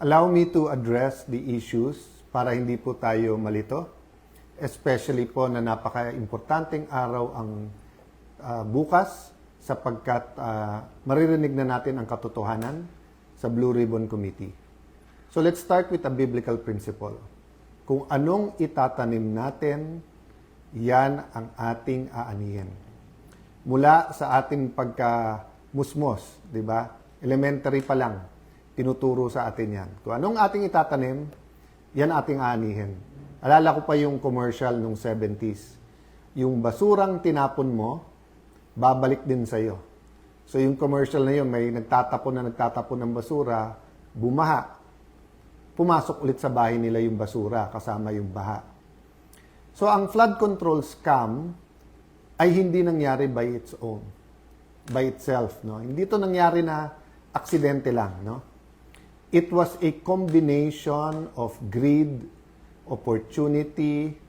Allow me to address the issues para hindi po tayo malito, especially po na napaka-importanting araw ang bukas sapagkat maririnig na natin ang katotohanan sa Blue Ribbon Committee. So let's start with a biblical principle. Kung anong itatanim natin, yan ang ating aanihin. Mula sa ating pagkamusmos, di ba? Elementary pa lang, tinuturo sa atin yan. Kung anong ating itatanim, yan ating aanihin. Alala ko pa yung commercial nung 70s. Yung basurang tinapon mo, babalik din sa'yo. So yung commercial na yun, may nagtatapon ng basura, bumaha. Pumasok ulit sa bahay nila yung basura kasama yung baha. So ang flood control scam ay hindi nangyari by its own, by itself. No? Hindi ito nangyari na aksidente lang. No? It was a combination of greed, opportunity,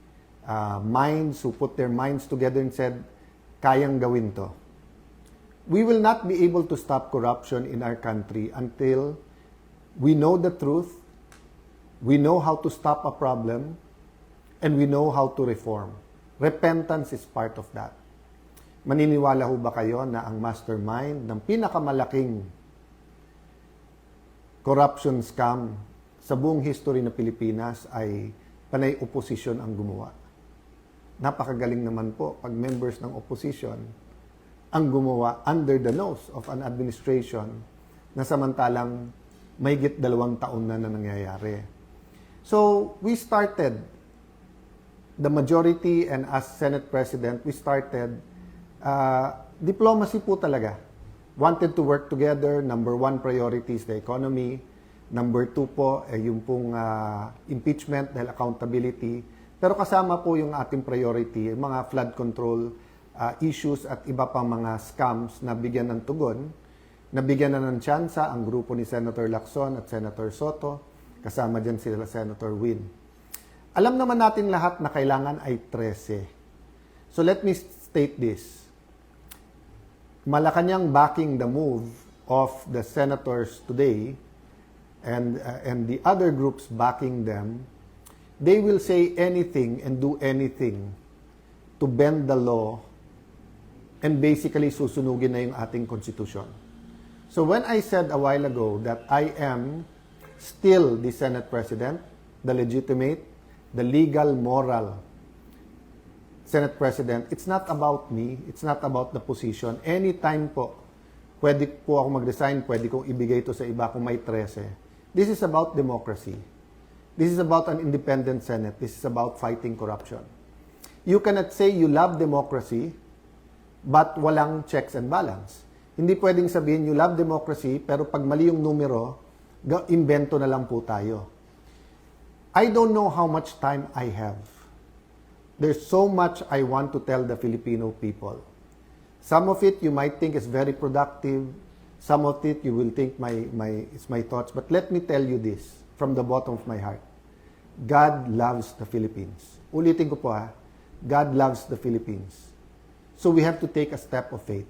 minds who put their minds together and said, kayang gawin to. We will not be able to stop corruption in our country until we know the truth, we know how to stop a problem, and we know how to reform. Repentance is part of that. Maniniwala ho ba kayo na ang mastermind ng pinakamalaking corruption scam sa buong history ng Pilipinas ay panay oposisyon ang gumawa? Napakagaling naman po pag members ng opposition ang gumawa under the nose of an administration na samantalang mahigit 2 taon na nangyayari. So, we started, the majority and as Senate President, we started diplomacy po talaga. Wanted to work together. Number 1 priority is the economy. Number 2 po, yung pong impeachment dahil accountability. Pero kasama po yung ating priority, yung mga flood control issues at iba pang mga scams na bigyan ng tugon. Nabigyan na ng tsansa ang grupo ni Senator Lacson at Senator Soto. Kasama dyan sila Senator Win. Alam naman natin lahat na kailangan ay 13. So let me state this. Malacanang backing the move of the senators today and the other groups backing them, they will say anything and do anything to bend the law and basically susunugin na yung ating konstitusyon. So when I said a while ago that I am still the Senate President, the legitimate, the legal, moral Senate President, it's not about me, it's not about the position. Anytime po, pwede po ako mag-resign, pwede kong ibigay ito sa iba kung may 13. This is about democracy. This is about an independent Senate. This is about fighting corruption. You cannot say you love democracy, but walang checks and balance. Hindi pwedeng sabihin you love democracy, pero pag mali yung numero, invento na lang po tayo. I don't know how much time I have. There's so much I want to tell the Filipino people. Some of it you might think is very productive. Some of it you will think it's my thoughts. But let me tell you this from the bottom of my heart. God loves the Philippines. Ulitin ko po God loves the Philippines. So we have to take a step of faith.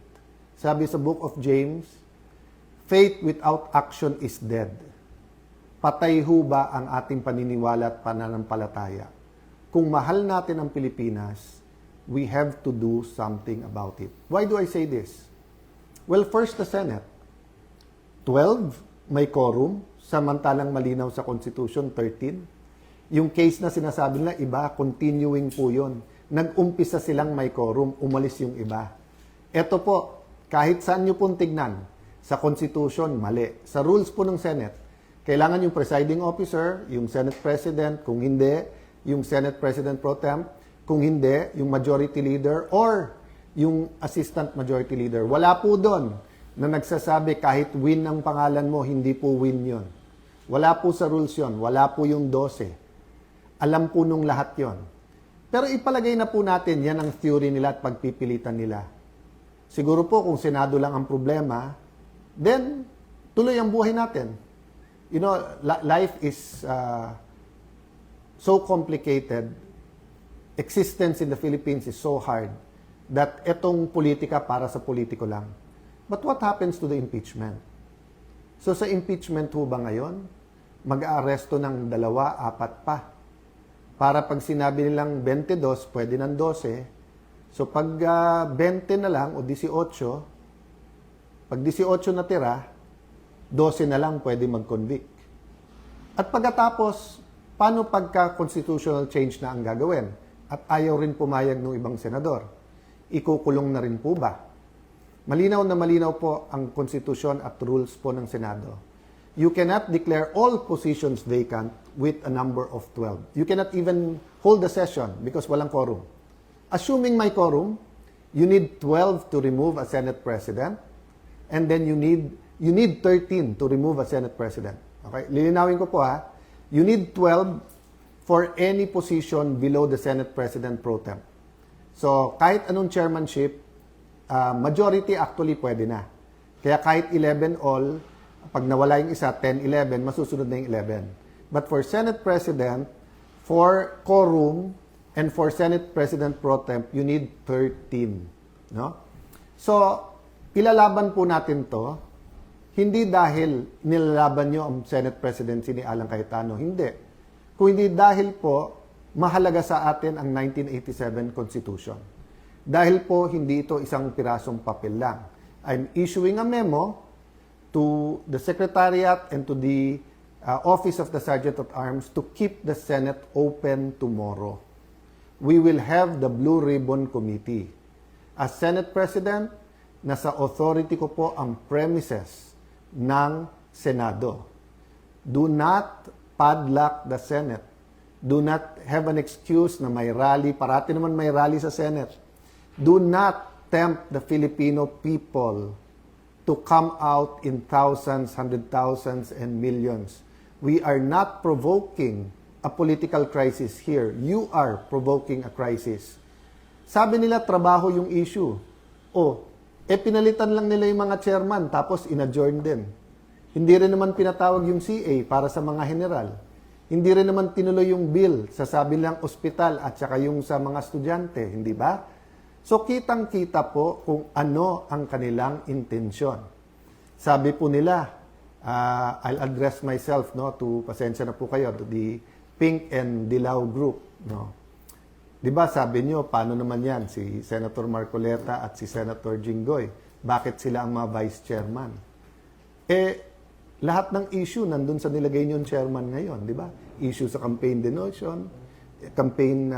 Sabi sa book of James, faith without action is dead. Patay ho ba ang ating paniniwala at pananampalataya? Kung mahal natin ang Pilipinas, we have to do something about it. Why do I say this? Well, first the Senate. 12, may quorum, samantalang malinaw sa Constitution, 13. Yung case na sinasabi nila, iba, continuing po yun. Nag-umpisa silang may quorum, umalis yung iba. Ito po, kahit saan nyo pong tignan, sa Constitution, mali. Sa rules po ng Senate, kailangan yung presiding officer, yung Senate President, kung hindi, yung Senate President Pro Tem, kung hindi, yung Majority Leader, or yung Assistant Majority Leader. Wala po doon na nagsasabi kahit win ang pangalan mo, hindi po win yon. Wala po sa rules yon. Wala po yung 12. Alam po nung lahat yon. Pero ipalagay na po natin, yan ang theory nila at pagpipilitan nila. Siguro po kung Senado lang ang problema, then tuloy ang buhay natin. You know, life is so complicated. Existence in the Philippines is so hard that etong politika para sa politiko lang. But what happens to the impeachment? So sa impeachment ho ba ngayon, mag-aaresto ng 2, 4 pa. Para pag sinabi nilang 22, pwede ng 12. So pag 20 na lang o 18, pag 18 na tira, 12 na lang pwede mag-convict. At pagkatapos, paano pagka constitutional change na ang gagawin? At ayaw rin pumayag ng ibang senador. Ikukulong na rin po ba? Malinaw na malinaw po ang konstitusyon at rules po ng Senado. You cannot declare all positions vacant with a number of 12. You cannot even hold a session because walang quorum. Assuming may quorum, you need 12 to remove a Senate President, and then you need 13 to remove a Senate President. Okay? Lilinawin ko po ha. You need 12 for any position below the Senate President pro tem. So, kahit anong chairmanship, majority actually pwede na. Kaya kahit 11 all, pag nawala yung isa, 10, 11, masusunod na yung 11. But for Senate President, for quorum, and for Senate President pro tem, you need 13. No? So, ilalaban po natin to, hindi dahil nilalaban nyo ang Senate Presidency ni Alan Cayetano. Hindi. Kung hindi dahil po, mahalaga sa atin ang 1987 Constitution. Dahil po, hindi ito isang pirasong papel lang. I'm issuing a memo to the Secretariat and to the Office of the Sergeant at Arms to keep the Senate open tomorrow. We will have the Blue Ribbon Committee. As Senate President, nasa authority ko po ang premises ng Senado. Do not padlock the Senate. Do not have an excuse na may rally. Parati naman may rally sa Senate. Do not tempt the Filipino people to come out in thousands, hundred thousands, and millions. We are not provoking a political crisis here. You are provoking a crisis. Sabi nila, trabaho yung issue. Pinalitan lang nila yung mga chairman, tapos in-adjourn din. Hindi rin naman pinatawag yung CA para sa mga general. Hindi rin naman tinuloy yung bill sa sabi lang ospital at saka yung sa mga estudyante, hindi ba? So kitang-kita po kung ano ang kanilang intensyon. Sabi po nila, I'll address myself to, pasensya na po kayo, to the Pink and Dilaw group. No? Di ba sabi nyo, paano naman yan, si Senator Marcoleta at si Senator Jinggoy, bakit sila ang mga vice chairman? Lahat ng issue nandun sa nilagay nyo chairman ngayon, di ba? Issue sa campaign donation, campaign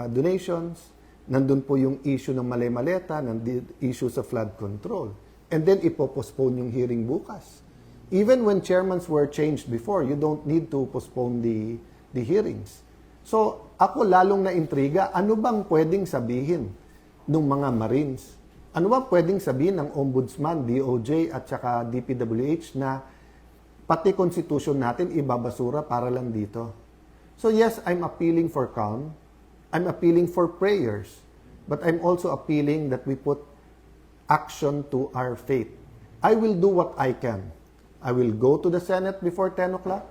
donations, nandun po yung issue ng malay-maleta, nandun issue sa flood control. And then ipopostpone yung hearing bukas. Even when chairmans were changed before, you don't need to postpone the hearings. So, ako lalong na-intriga, ano bang pwedeng sabihin ng mga Marines? Ano ba pwedeng sabihin ng Ombudsman, DOJ at saka DPWH na pati Constitution natin ibabasura para lang dito? So yes, I'm appealing for calm. I'm appealing for prayers. But I'm also appealing that we put action to our faith. I will do what I can. I will go to the Senate before 10 o'clock.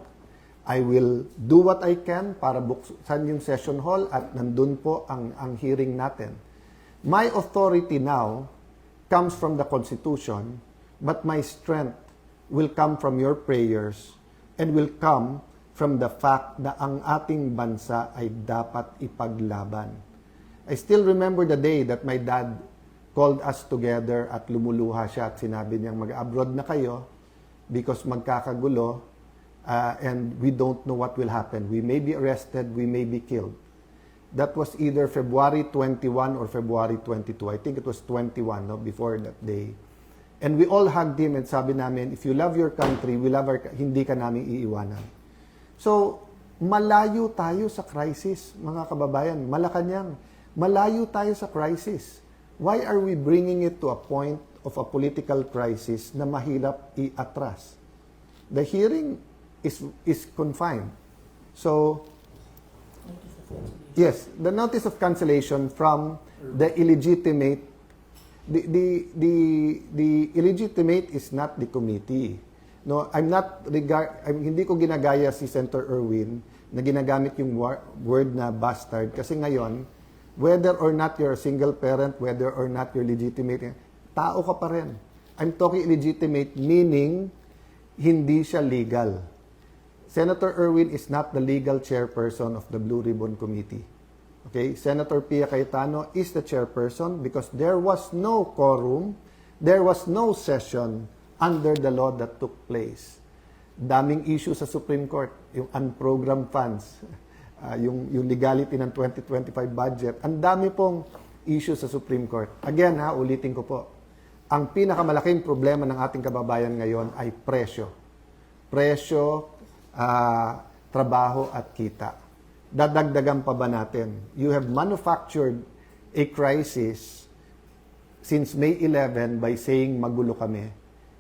I will do what I can para buksan yung session hall at nandun po ang hearing natin. My authority now comes from the Constitution, but my strength will come from your prayers and will come from the fact na ang ating bansa ay dapat ipaglaban. I still remember the day that my dad called us together at lumuluha siya at sinabi niyang mag-abroad na kayo because magkakagulo and we don't know what will happen. We may be arrested, we may be killed. That was either February 21 or February 22. I think it was 21 before that day. And we all hugged him and sabi namin, if you love your country, we love hindi ka namin iiwanan. So, malayo tayo sa crisis, mga kababayan. Malacanang, malayo tayo sa crisis. Why are we bringing it to a point of a political crisis na mahirap i-atras? The hearing is confined. So, yes, the notice of cancellation from the illegitimate, the illegitimate is not the committee. No, hindi ko ginagaya si Senator Erwin na ginagamit yung word na bastard kasi ngayon, whether or not you're a single parent, whether or not you're legitimate, tao ka pa rin. I'm talking illegitimate meaning hindi siya legal. Senator Erwin is not the legal chairperson of the Blue Ribbon Committee. Okay? Senator Pia Cayetano is the chairperson because there was no quorum, there was no session under the law that took place. Daming issue sa Supreme Court, yung unprogrammed funds, yung legality ng 2025 budget. Ang dami pong issue sa Supreme Court. Again, ulitin ko po. Ang pinakamalaking problema ng ating kababayan ngayon ay presyo. Presyo, trabaho at kita. Dadagdagan pa ba natin? You have manufactured a crisis since May 11 by saying magulo kami.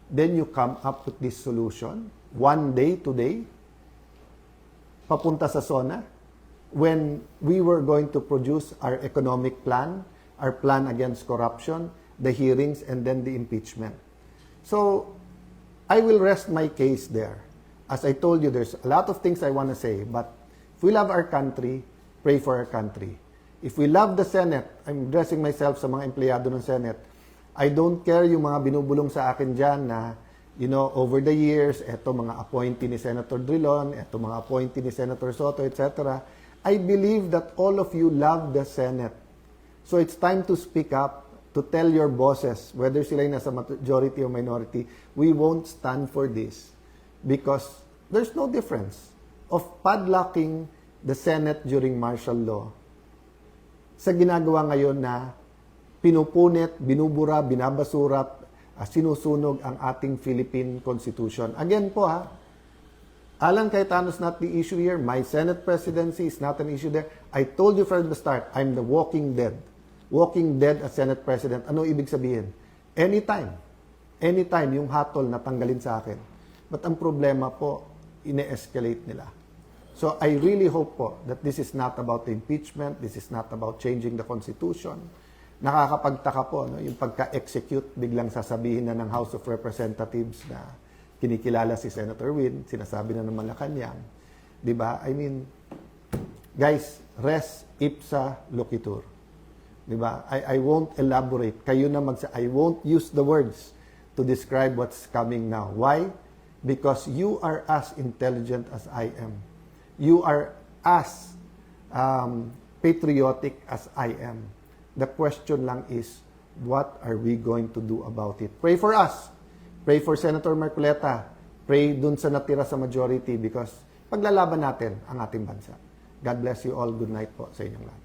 Then you come up with this solution. One day today, papunta sa SONA, when we were going to produce our economic plan, our plan against corruption, the hearings, and then the impeachment. So, I will rest my case there. As I told you, there's a lot of things I want to say, but if we love our country, pray for our country. If we love the Senate, I'm addressing myself sa mga empleyado ng Senate, I don't care yung mga binubulong sa akin dyan na, over the years, eto mga appointee ni Senator Drilon, eto mga appointee ni Senator Soto, etc. I believe that all of you love the Senate. So it's time to speak up, to tell your bosses, whether sila yung nasa majority or minority, we won't stand for this. Because there's no difference of padlocking the Senate during martial law sa ginagawa ngayon na pinupunit, binubura, binabasura, sinusunog ang ating Philippine Constitution. Again po Alan Cayetano is not the issue here. My Senate presidency is not an issue there. I told you from the start, I'm the walking dead. Walking dead as Senate President. Ano ibig sabihin? Anytime yung hatol na tanggalin sa akin. But ang problema po, ine-escalate nila. So I really hope po that this is not about the impeachment, this is not about changing the Constitution. Nakakapagtaka po, yung pagka-execute, biglang sasabihin na ng House of Representatives na kinikilala si Senator Win, sinasabi na ng Malacanang. Diba? I mean, guys, res ipsa loquitur. Diba? I won't elaborate. Kayo na I won't use the words to describe what's coming now. Why? Because you are as intelligent as I am. You are as patriotic as I am. The question lang is, what are we going to do about it? Pray for us. Pray for Senator Marcoleta. Pray dun sa natira sa majority because paglalaban natin ang ating bansa. God bless you all. Good night po sa inyong lahat.